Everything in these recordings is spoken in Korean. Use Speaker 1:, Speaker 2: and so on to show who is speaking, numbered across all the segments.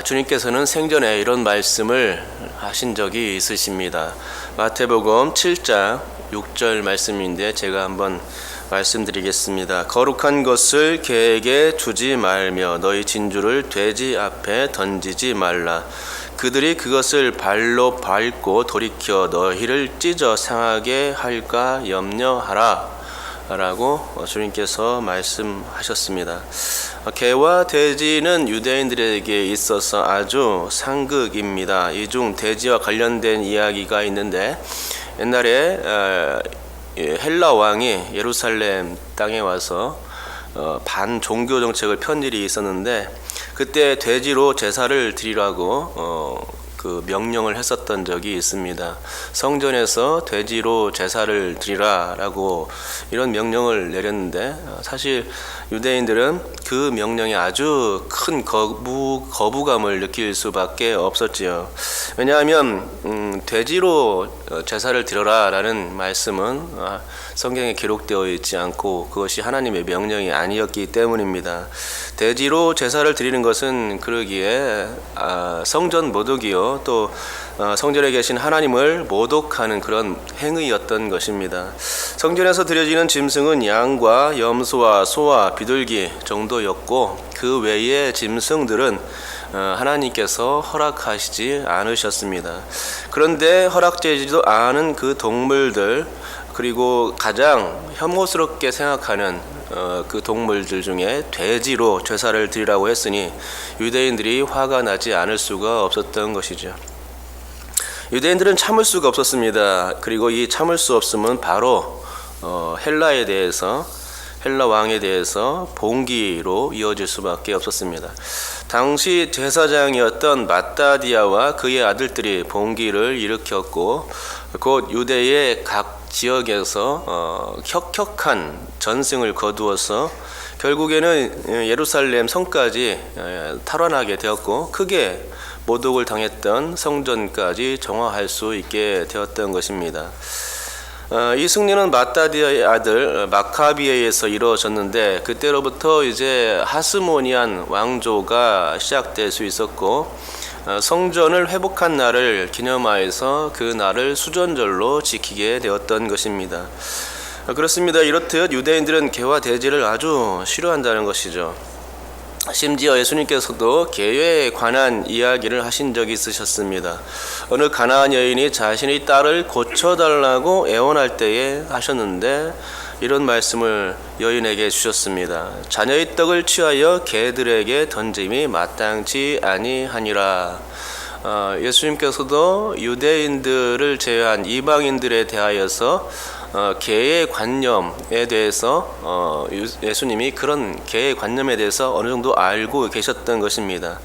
Speaker 1: 주님께서는 생전에 이런 말씀을 하신 적이 있으십니다. 마태복음 7장 6절 말씀인데 제가 한번 말씀드리겠습니다. 거룩한 것을 개에게 주지 말며 너희 진주를 돼지 앞에 던지지 말라. 그들이 그것을 발로 밟고 돌이켜 너희를 찢어 상하게 할까 염려하라 라고 주님께서 말씀하셨습니다. 개와 돼지는 유대인들에게 있어서 아주 상극입니다. 이 중 돼지와 관련된 이야기가 있는데, 옛날에 헬라 왕이 예루살렘 땅에 와서 반종교 정책을 편 일이 있었는데, 그때 돼지로 제사를 드리라고 그 명령을 했었던 적이 있습니다. 성전에서 돼지로 제사를 드리라라고 이런 명령을 내렸는데, 사실 유대인들은 그 명령에 아주 큰 거부감을 느낄 수밖에 없었지요. 왜냐하면 돼지로 제사를 드려라라는 말씀은 성경에 기록되어 있지 않고 그것이 하나님의 명령이 아니었기 때문입니다. 돼지로 제사를 드리는 것은 그러기에 성전 모독이요, 또 성전에 계신 하나님을 모독하는 그런 행위였던 것입니다. 성전에서 드려지는 짐승은 양과 염소와 소와 비둘기 정도였고, 그 외의 짐승들은 하나님께서 허락하시지 않으셨습니다. 그런데 허락되지도 않은 그 동물들, 그리고 가장 혐오스럽게 생각하는 그 동물들 중에 돼지로 제사를 드리라고 했으니 유대인들이 화가 나지 않을 수가 없었던 것이죠. 유대인들은 참을 수가 없었습니다. 그리고 이 참을 수 없음은 바로 헬라 왕에 대해서 봉기로 이어질 수밖에 없었습니다. 당시 제사장이었던 마따디아와 그의 아들들이 봉기를 일으켰고, 곧 유대의 각 지역에서 혁혁한 전승을 거두어서 결국에는 예루살렘 성까지 탈환하게 되었고, 크게 모독을 당했던 성전까지 정화할 수 있게 되었던 것입니다. 이 승리는 마따디아의 아들 마카비에 의해서 이루어졌는데, 그때로부터 이제 하스모니안 왕조가 시작될 수 있었고, 성전을 회복한 날을 기념하여서 그 날을 수전절로 지키게 되었던 것입니다. 그렇습니다. 이렇듯 유대인들은 개와 돼지를 아주 싫어한다는 것이죠. 심지어 예수님께서도 개에 관한 이야기를 하신 적이 있으셨습니다. 어느 가나안 여인이 자신의 딸을 고쳐달라고 애원할 때에 하셨는데, 이런 말씀을 여인에게 주셨습니다. 자녀의 떡을 취하여 개들에게 던짐이 마땅치 아니하니라. 예수님께서도 유대인들을 제외한 이방인들에 대하여서 개의 관념에 대해서 예수님이 그런 개의 관념에 대해서 어느 정도 알고 계셨던 것입니다.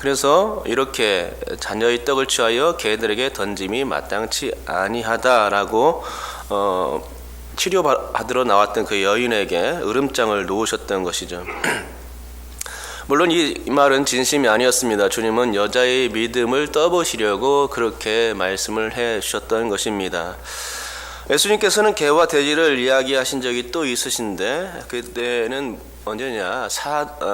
Speaker 1: 그래서 이렇게 자녀의 떡을 취하여 개들에게 던짐이 마땅치 아니하다라고 치료받으러 나왔던 그 여인에게 으름장을 놓으셨던 것이죠. 물론 이 말은 진심이 아니었습니다. 주님은 여자의 믿음을 떠보시려고 그렇게 말씀을 해 주셨던 것입니다. 예수님께서는 개와 돼지를 이야기하신 적이 또 있으신데, 그때는 언제냐,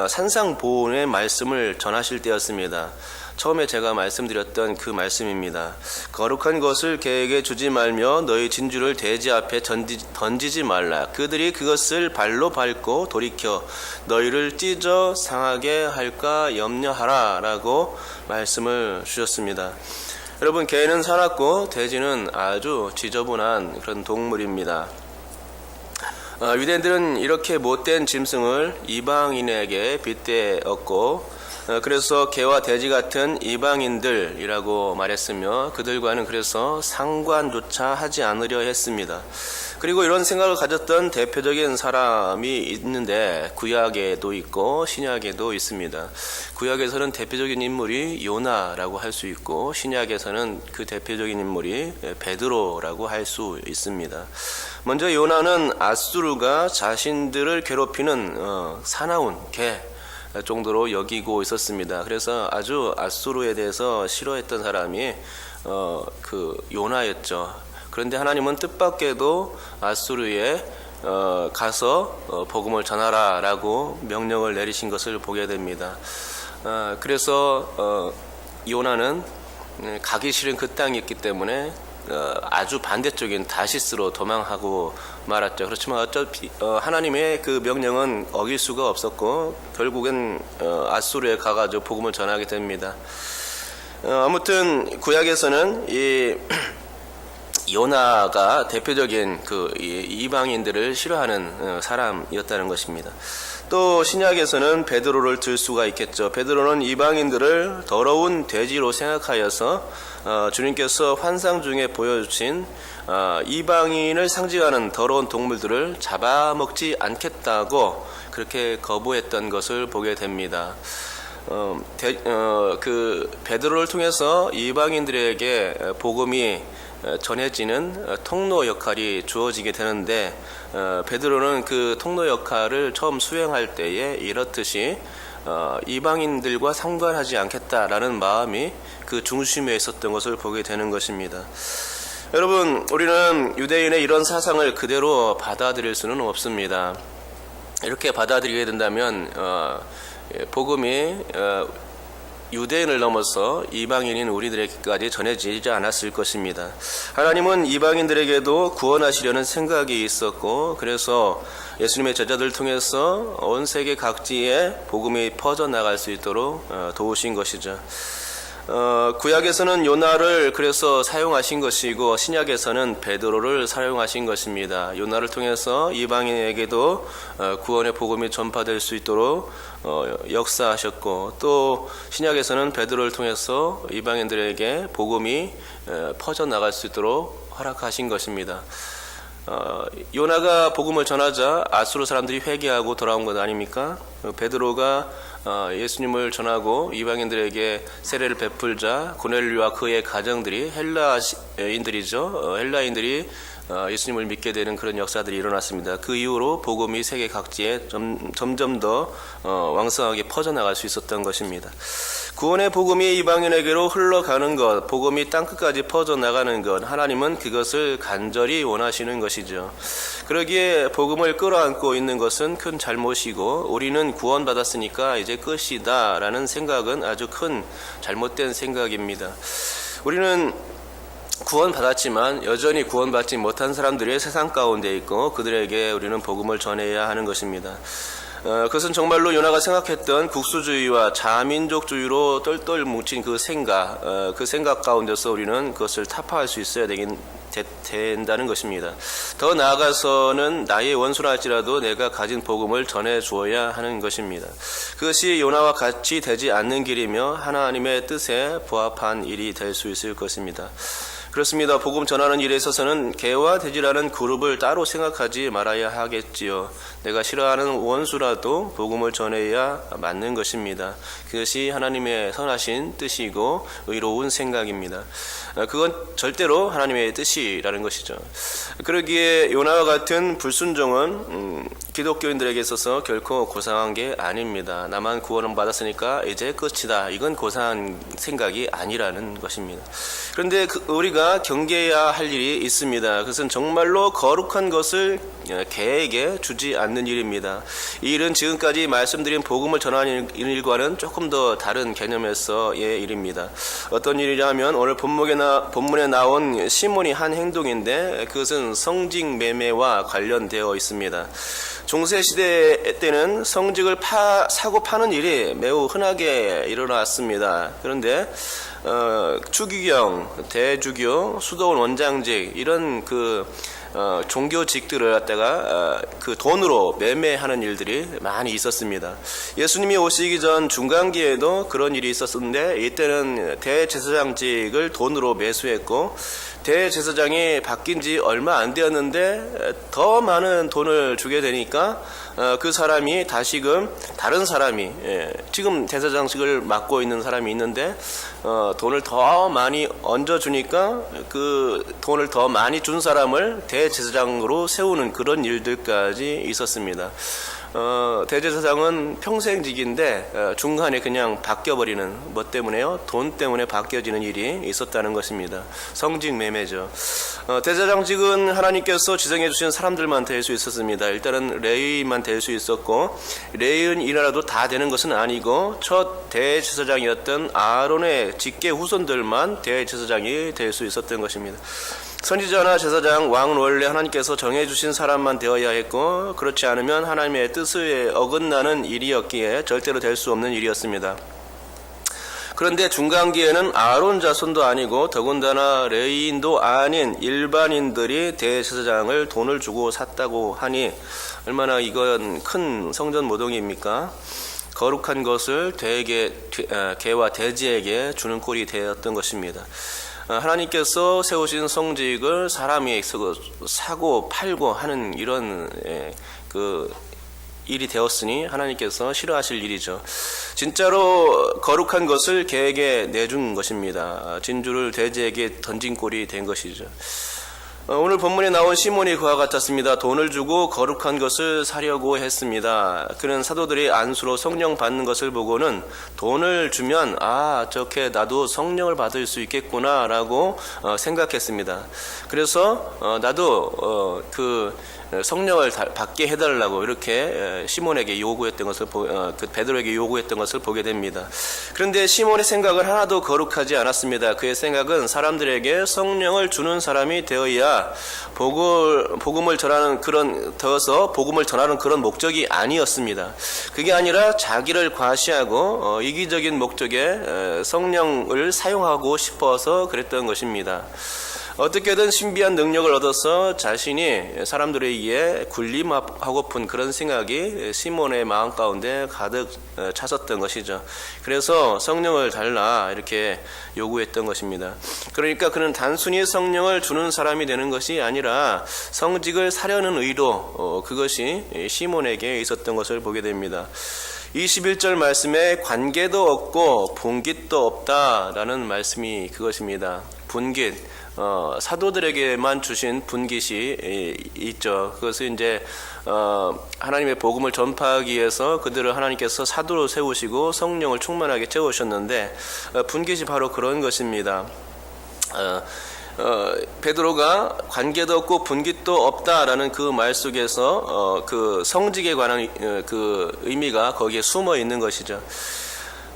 Speaker 1: 산상보훈의 말씀을 전하실 때였습니다. 처음에 제가 말씀드렸던 그 말씀입니다. 거룩한 것을 개에게 주지 말며 너희 진주를 돼지 앞에 던지지 말라. 그들이 그것을 발로 밟고 돌이켜 너희를 찢어 상하게 할까 염려하라 라고 말씀을 주셨습니다. 여러분, 개는 사납고 돼지는 아주 지저분한 그런 동물입니다. 유대인들은 이렇게 못된 짐승을 이방인에게 빗대었고, 그래서 개와 돼지 같은 이방인들이라고 말했으며, 그들과는 그래서 상관조차 하지 않으려 했습니다. 그리고 이런 생각을 가졌던 대표적인 사람이 있는데, 구약에도 있고 신약에도 있습니다. 구약에서는 대표적인 인물이 요나라고 할 수 있고, 신약에서는 그 대표적인 인물이 베드로라고 할 수 있습니다. 먼저 요나는 아수르가 자신들을 괴롭히는 사나운 개 정도로 여기고 있었습니다. 그래서 아주 아수르에 대해서 싫어했던 사람이 그 요나였죠. 그런데 하나님은 뜻밖에도 아수르에 가서 복음을 전하라라고 명령을 내리신 것을 보게 됩니다. 그래서 요나는 가기 싫은 그 땅이었기 때문에 아주 반대쪽인 다시스로 도망하고 말았죠. 그렇지만 어차피 하나님의 그 명령은 어길 수가 없었고 결국엔 아수르에 가가지고 복음을 전하게 됩니다. 아무튼 구약에서는 이 요나가 대표적인 그 이방인들을 싫어하는 사람이었다는 것입니다. 또 신약에서는 베드로를 들 수가 있겠죠. 베드로는 이방인들을 더러운 돼지로 생각하여서 주님께서 환상 중에 보여주신 이방인을 상징하는 더러운 동물들을 잡아먹지 않겠다고 그렇게 거부했던 것을 보게 됩니다. 그 베드로를 통해서 이방인들에게 복음이 전해지는 통로 역할이 주어지게 되는데 베드로는 그 통로 역할을 처음 수행할 때에 이렇듯이 이방인들과 상관하지 않겠다라는 마음이 그 중심에 있었던 것을 보게 되는 것입니다. 여러분, 우리는 유대인의 이런 사상을 그대로 받아들일 수는 없습니다. 이렇게 받아들이게 된다면 복음이 유대인을 넘어서 이방인인 우리들에게까지 전해지지 않았을 것입니다. 하나님은 이방인들에게도 구원하시려는 생각이 있었고 그래서 예수님의 제자들을 통해서 온 세계 각지에 복음이 퍼져나갈 수 있도록 도우신 것이죠. 구약에서는 요나를 그래서 사용하신 것이고 신약에서는 베드로를 사용하신 것입니다. 요나를 통해서 이방인에게도 구원의 복음이 전파될 수 있도록 역사하셨고 또 신약에서는 베드로를 통해서 이방인들에게 복음이 퍼져나갈 수 있도록 허락하신 것입니다. 요나가 복음을 전하자 아수르 사람들이 회개하고 돌아온 것 아닙니까? 베드로가 예수님을 전하고 이방인들에게 세례를 베풀자 고넬료와 그의 가정들이 헬라인들이죠. 헬라인들이 예수님을 믿게 되는 그런 역사들이 일어났습니다. 그 이후로 복음이 세계 각지에 점점 더 왕성하게 퍼져나갈 수 있었던 것입니다. 구원의 복음이 이방인에게로 흘러가는 것, 복음이 땅끝까지 퍼져나가는 것, 하나님은 그것을 간절히 원하시는 것이죠. 그러기에 복음을 끌어안고 있는 것은 큰 잘못이고 우리는 구원받았으니까 이제 끝이다 라는 생각은 아주 큰 잘못된 생각입니다. 우리는 구원받았지만 여전히 구원받지 못한 사람들이 세상 가운데 있고 그들에게 우리는 복음을 전해야 하는 것입니다. 그것은 정말로 요나가 생각했던 국수주의와 자민족주의로 똘똘 뭉친 그 생각 가운데서 우리는 그것을 타파할 수 있어야 된다는 것입니다. 더 나아가서는 나의 원수라 할지라도 내가 가진 복음을 전해 주어야 하는 것입니다. 그것이 요나와 같이 되지 않는 길이며 하나님의 뜻에 부합한 일이 될 수 있을 것입니다. 그렇습니다. 복음 전하는 일에 있어서는 개와 돼지라는 그룹을 따로 생각하지 말아야 하겠지요. 내가 싫어하는 원수라도 복음을 전해야 맞는 것입니다. 그것이 하나님의 선하신 뜻이고 의로운 생각입니다. 그건 절대로 하나님의 뜻이라는 것이죠. 그러기에 요나와 같은 불순종은 기독교인들에게 있어서 결코 고상한 게 아닙니다. 나만 구원을 받았으니까 이제 끝이다. 이건 고상한 생각이 아니라는 것입니다. 그런데 우리가 경계해야 할 일이 있습니다. 그것은 정말로 거룩한 것을 개에게 주지 않는 일입니다. 이 일은 지금까지 말씀드린 복음을 전하는 일과는 조금 더 다른 개념에서의 일입니다. 어떤 일이냐면 오늘 본문에 나온 시몬이 한 행동인데 그것은 성직 매매와 관련되어 있습니다. 중세시대 때는 성직을 사고 파는 일이 매우 흔하게 일어났습니다. 그런데 추기경, 대주교, 수도원 원장직 이런 종교직들을 갖다가 그 돈으로 매매하는 일들이 많이 있었습니다. 예수님이 오시기 전 중간기에도 그런 일이 있었는데 이때는 대제사장직을 돈으로 매수했고 대제사장이 바뀐 지 얼마 안 되었는데 더 많은 돈을 주게 되니까 그 사람이 다시금 다른 사람이 지금 대제사장직을 맡고 있는 사람이 있는데 돈을 더 많이 얹어주니까 그 돈을 더 많이 준 사람을 대제사장으로 세우는 그런 일들까지 있었습니다. 대제사장은 평생직인데 중간에 그냥 바뀌어버리는 뭐 때문에요? 돈 때문에 바뀌어지는 일이 있었다는 것입니다. 성직 매매죠. 대제사장직은 하나님께서 지정해 주신 사람들만 될 수 있었습니다. 일단은 레위만 될 수 있었고, 레위인이라도 다 되는 것은 아니고 첫 대제사장이었던 아론의 직계 후손들만 대제사장이 될 수 있었던 것입니다. 선지자나 제사장, 왕은 원래 하나님께서 정해주신 사람만 되어야 했고, 그렇지 않으면 하나님의 뜻에 어긋나는 일이었기에 절대로 될 수 없는 일이었습니다. 그런데 중간기에는 아론 자손도 아니고 더군다나 레위인도 아닌 일반인들이 대제사장을 돈을 주고 샀다고 하니 얼마나 이건 큰 성전 모독입니까? 거룩한 것을 개와 돼지에게 주는 꼴이 되었던 것입니다. 하나님께서 세우신 성직을 사람이 사고 팔고 하는 이런 일이 되었으니 하나님께서 싫어하실 일이죠. 진짜로 거룩한 것을 개에게 내준 것입니다. 진주를 돼지에게 던진 꼴이 된 것이죠. 오늘 본문에 나온 시몬이 그와 같았습니다. 돈을 주고 거룩한 것을 사려고 했습니다. 그는 사도들이 안수로 성령 받는 것을 보고는 돈을 주면 저렇게 나도 성령을 받을 수 있겠구나 라고 생각했습니다. 그래서 나도 성령을 받게 해달라고 이렇게 시몬에게 요구했던 것을 베드로에게 요구했던 것을 보게 됩니다. 그런데 시몬의 생각은 하나도 거룩하지 않았습니다. 그의 생각은 사람들에게 성령을 주는 사람이 되어야 복음을 전하는 그런 목적이 아니었습니다. 그게 아니라 자기를 과시하고 이기적인 목적에 성령을 사용하고 싶어서 그랬던 것입니다. 어떻게든 신비한 능력을 얻어서 자신이 사람들에 의해 군림하고픈 그런 생각이 시몬의 마음 가운데 가득 찼었던 것이죠. 그래서 성령을 달라 이렇게 요구했던 것입니다. 그러니까 그는 단순히 성령을 주는 사람이 되는 것이 아니라 성직을 사려는 의도, 그것이 시몬에게 있었던 것을 보게 됩니다. 21절 말씀에 관계도 없고 분깃도 없다라는 말씀이 그것입니다. 분깃. 사도들에게만 주신 분깃이 있죠. 그것은 이제 하나님의 복음을 전파하기 위해서 그들을 하나님께서 사도로 세우시고 성령을 충만하게 채우셨는데 분깃이 바로 그런 것입니다. 베드로가 관계도 없고 분깃도 없다라는 그 말 속에서 그 성직에 관한 그 의미가 거기에 숨어 있는 것이죠.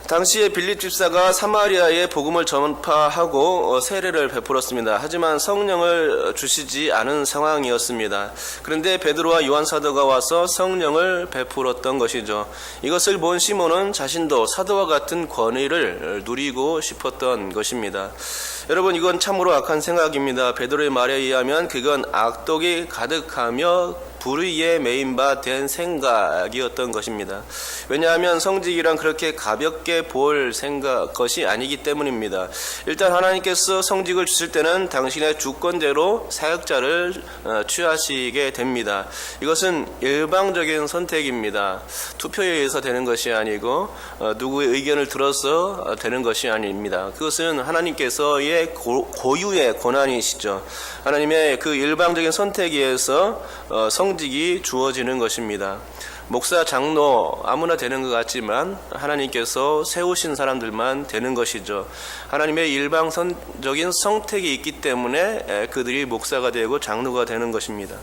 Speaker 1: 당시에 빌립 집사가 사마리아에 복음을 전파하고 세례를 베풀었습니다. 하지만 성령을 주시지 않은 상황이었습니다. 그런데 베드로와 요한 사도가 와서 성령을 베풀었던 것이죠. 이것을 본 시몬은 자신도 사도와 같은 권위를 누리고 싶었던 것입니다. 여러분, 이건 참으로 악한 생각입니다. 베드로의 말에 의하면 그건 악독이 가득하며 불의에 메인바된 생각이었던 것입니다. 왜냐하면 성직이란 그렇게 가볍게 볼 것이 아니기 때문입니다. 일단 하나님께서 성직을 주실 때는 당신의 주권대로 사역자를 취하시게 됩니다. 이것은 일방적인 선택입니다. 투표에 의해서 되는 것이 아니고 누구의 의견을 들어서 되는 것이 아닙니다. 그것은 하나님께서의 고유의 권한이시죠. 하나님의 그 일방적인 선택에 의해서 성직이 주어지는 것입니다. 목사, 장로 아무나 되는 것 같지만 하나님께서 세우신 사람들만 되는 것이죠. 하나님의 일방적인 선택이 있기 때문에 그들이 목사가 되고 장로가 되는 것입니다.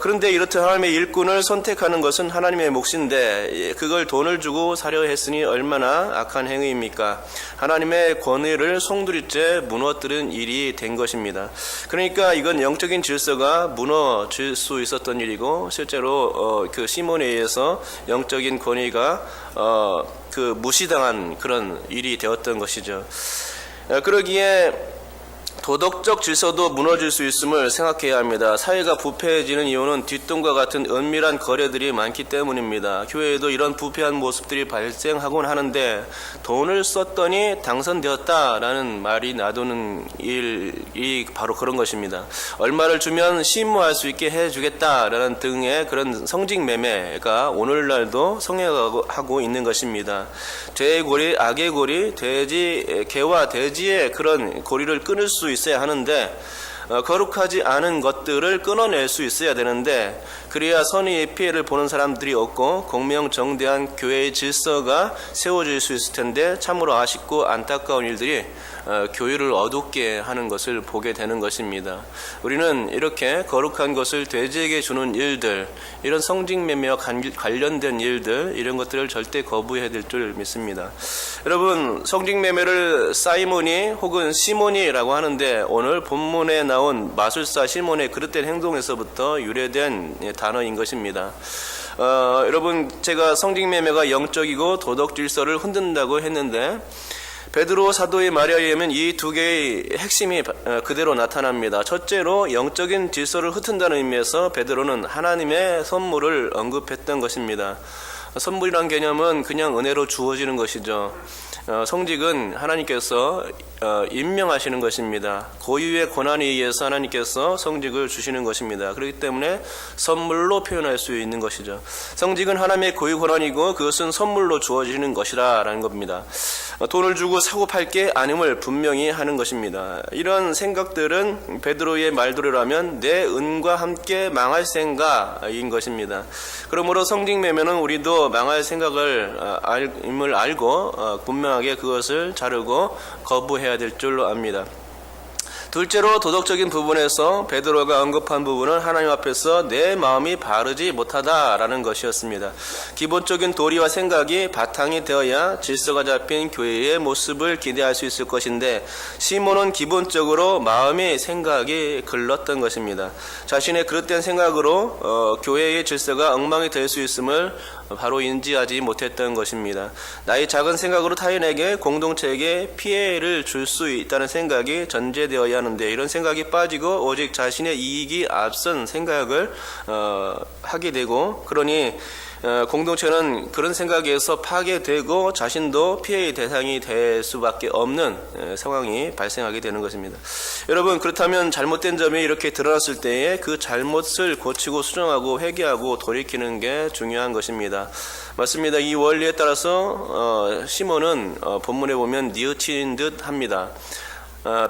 Speaker 1: 그런데 이렇듯 하나님의 일꾼을 선택하는 것은 하나님의 몫인데 그걸 돈을 주고 사려 했으니 얼마나 악한 행위입니까? 하나님의 권위를 송두리째 무너뜨린 일이 된 것입니다. 그러니까 이건 영적인 질서가 무너질 수 있었던 일이고 실제로 그 시몬에 의해서 영적인 권위가 무시당한 그런 일이 되었던 것이죠. 그러기에 도덕적 질서도 무너질 수 있음을 생각해야 합니다. 사회가 부패해지는 이유는 뒷돈과 같은 은밀한 거래들이 많기 때문입니다. 교회에도 이런 부패한 모습들이 발생하곤 하는데 돈을 썼더니 당선되었다라는 말이 나도는 일이 바로 그런 것입니다. 얼마를 주면 심무할 수 있게 해주겠다라는 등의 그런 성직 매매가 오늘날도 성행하고 있는 것입니다. 죄의 고리, 악의 고리, 개와 돼지의 그런 고리를 끊을 수 있어야 하는데 거룩하지 않은 것들을 끊어낼 수 있어야 되는데, 그래야 선의의 피해를 보는 사람들이 없고 공명정대한 교회의 질서가 세워질 수 있을 텐데, 참으로 아쉽고 안타까운 일들이 교회를 어둡게 하는 것을 보게 되는 것입니다. 우리는 이렇게 거룩한 것을 돼지에게 주는 일들, 이런 성직매매와 관련된 일들, 이런 것들을 절대 거부해야 될 줄 믿습니다. 여러분, 성직매매를 사이몬이 혹은 시몬이라고 하는데, 오늘 본문에 나온 마술사 시몬의 그릇된 행동에서부터 유래된 단어인 것입니다. 여러분, 제가 성직매매가 영적이고 도덕 질서를 흔든다고 했는데, 베드로 사도의 말에 의하면 이 두 개의 핵심이 그대로 나타납니다. 첫째로 영적인 질서를 흩은다는 의미에서 베드로는 하나님의 선물을 언급했던 것입니다. 선물이란 개념은 그냥 은혜로 주어지는 것이죠. 성직은 하나님께서 임명하시는 것입니다. 고유의 권한에 의해서 하나님께서 성직을 주시는 것입니다. 그렇기 때문에 선물로 표현할 수 있는 것이죠. 성직은 하나님의 고유 권한이고 그것은 선물로 주어지는 것이라는 겁니다. 돈을 주고 사고 팔 게 아님을 분명히 하는 것입니다. 이런 생각들은 베드로의 말대로라면 내 은과 함께 망할 생각인 것입니다. 그러므로 성직매매는 우리도 망할 생각을 임을 알고 분명하게 그것을 자르고 거부해야 될 줄로 압니다. 둘째로 도덕적인 부분에서 베드로가 언급한 부분은 하나님 앞에서 내 마음이 바르지 못하다라는 것이었습니다. 기본적인 도리와 생각이 바탕이 되어야 질서가 잡힌 교회의 모습을 기대할 수 있을 것인데, 시몬은 기본적으로 마음의 생각이 글렀던 것입니다. 자신의 그릇된 생각으로 교회의 질서가 엉망이 될 수 있음을 바로 인지하지 못했던 것입니다. 나의 작은 생각으로 타인에게, 공동체에게 피해를 줄 수 있다는 생각이 전제되어야 하는데, 이런 생각이 빠지고 오직 자신의 이익이 앞선 생각을 하게 되고, 그러니 공동체는 그런 생각에서 파괴되고 자신도 피해의 대상이 될 수밖에 없는 상황이 발생하게 되는 것입니다. 여러분, 그렇다면 잘못된 점이 이렇게 드러났을 때에 그 잘못을 고치고 수정하고 회개하고 돌이키는 게 중요한 것입니다. 맞습니다. 이 원리에 따라서 시몬은 본문에 보면 뉘우친 듯 합니다.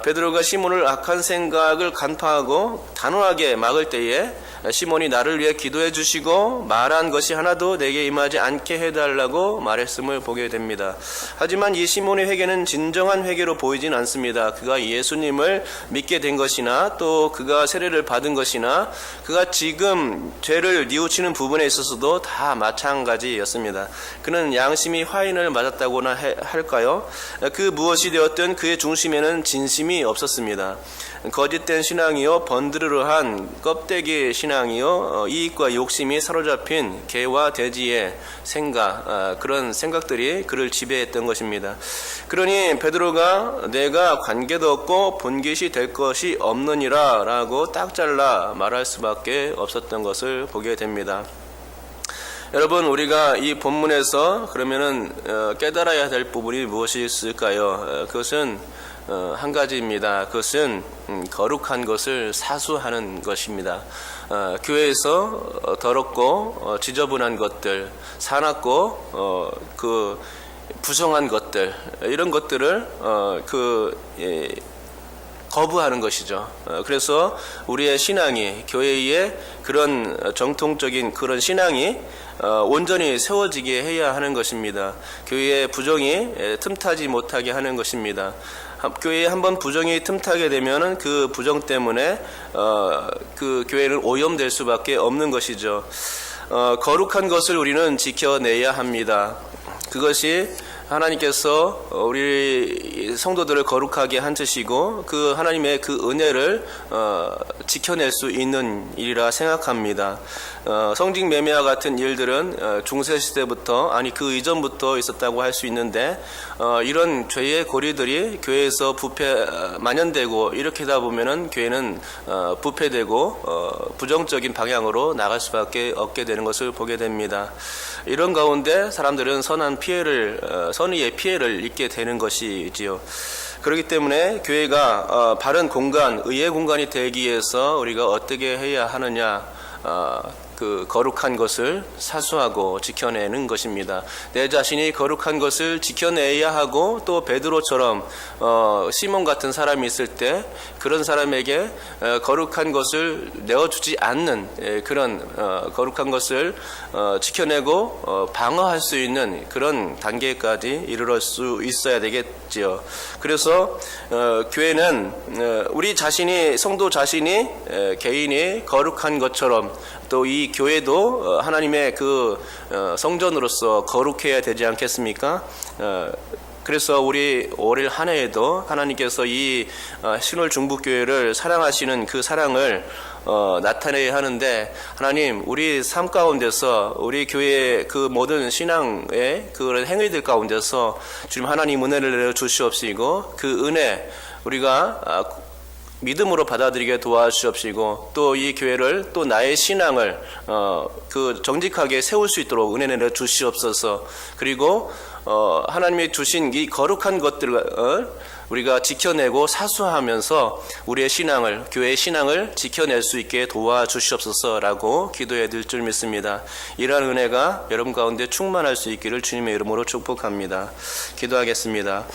Speaker 1: 베드로가 시몬을 악한 생각을 간파하고 단호하게 막을 때에 시몬이 나를 위해 기도해 주시고 말한 것이 하나도 내게 임하지 않게 해달라고 말했음을 보게 됩니다. 하지만 이 시몬의 회개는 진정한 회개로 보이진 않습니다. 그가 예수님을 믿게 된 것이나 또 그가 세례를 받은 것이나 그가 지금 죄를 뉘우치는 부분에 있어서도 다 마찬가지였습니다. 그는 양심이 화인을 맞았다고나 할까요? 그 무엇이 되었든 그의 중심에는 진심이 없었습니다. 거짓된 신앙이요, 번드르르한 껍데기 신앙이요, 이익과 욕심이 사로잡힌 개와 돼지의 생각, 그런 생각들이 그를 지배했던 것입니다. 그러니 베드로가 내가 관계도 없고 본깃이 될 것이 없느니라 라고 딱 잘라 말할 수밖에 없었던 것을 보게 됩니다. 여러분, 우리가 이 본문에서 그러면은 깨달아야 될 부분이 무엇이 있을까요? 그것은 한 가지입니다. 그것은 거룩한 것을 사수하는 것입니다. 교회에서 더럽고 지저분한 것들, 사납고 그 부정한 것들, 이런 것들을 거부하는 것이죠. 그래서 우리의 신앙이, 교회의 그런 정통적인 그런 신앙이 온전히 세워지게 해야 하는 것입니다. 교회의 부정이 틈타지 못하게 하는 것입니다. 교회에 한번 부정이 틈타게 되면은 그 부정 때문에 그 교회는 오염될 수밖에 없는 것이죠. 거룩한 것을 우리는 지켜내야 합니다. 그것이 하나님께서 우리 성도들을 거룩하게 한 뜻이고 그 하나님의 그 은혜를 지켜낼 수 있는 일이라 생각합니다. 성직 매매와 같은 일들은 중세시대부터, 아니 그 이전부터 있었다고 할 수 있는데, 이런 죄의 고리들이 교회에서 만연되고 이렇게 하다 보면은 교회는 부패되고 부정적인 방향으로 나갈 수밖에 없게 되는 것을 보게 됩니다. 이런 가운데 사람들은 선의의 피해를 입게 되는 것이지요. 그렇기 때문에 교회가 바른 공간, 의의 공간이 되기 위해서 우리가 어떻게 해야 하느냐, 그 거룩한 것을 사수하고 지켜내는 것입니다. 내 자신이 거룩한 것을 지켜내야 하고 또 베드로처럼 시몬 같은 사람이 있을 때 그런 사람에게 거룩한 것을 내어주지 않는 그런 거룩한 것을 지켜내고 방어할 수 있는 그런 단계까지 이르러 수 있어야 되겠지요. 그래서 교회는 우리 자신이 성도 자신이 개인이 거룩한 것처럼 또 이 교회도 하나님의 그 성전으로서 거룩해야 되지 않겠습니까? 그래서 우리 올 한 해에도 하나님께서 이 신월 중부교회를 사랑하시는 그 사랑을 나타내야 하는데 하나님 우리 삶 가운데서 우리 교회의 그 모든 신앙의 그런 행위들 가운데서 주님 하나님 은혜를 내려 주시옵시고 그 은혜 우리가 믿음으로 받아들이게 도와주시옵시고 또 이 교회를 또 나의 신앙을 그 정직하게 세울 수 있도록 은혜 내려 주시옵소서. 그리고 하나님이 주신 이 거룩한 것들을 우리가 지켜내고 사수하면서 우리의 신앙을 교회의 신앙을 지켜낼 수 있게 도와주시옵소서라고 기도해 드릴 줄 믿습니다. 이러한 은혜가 여러분 가운데 충만할 수 있기를 주님의 이름으로 축복합니다. 기도하겠습니다.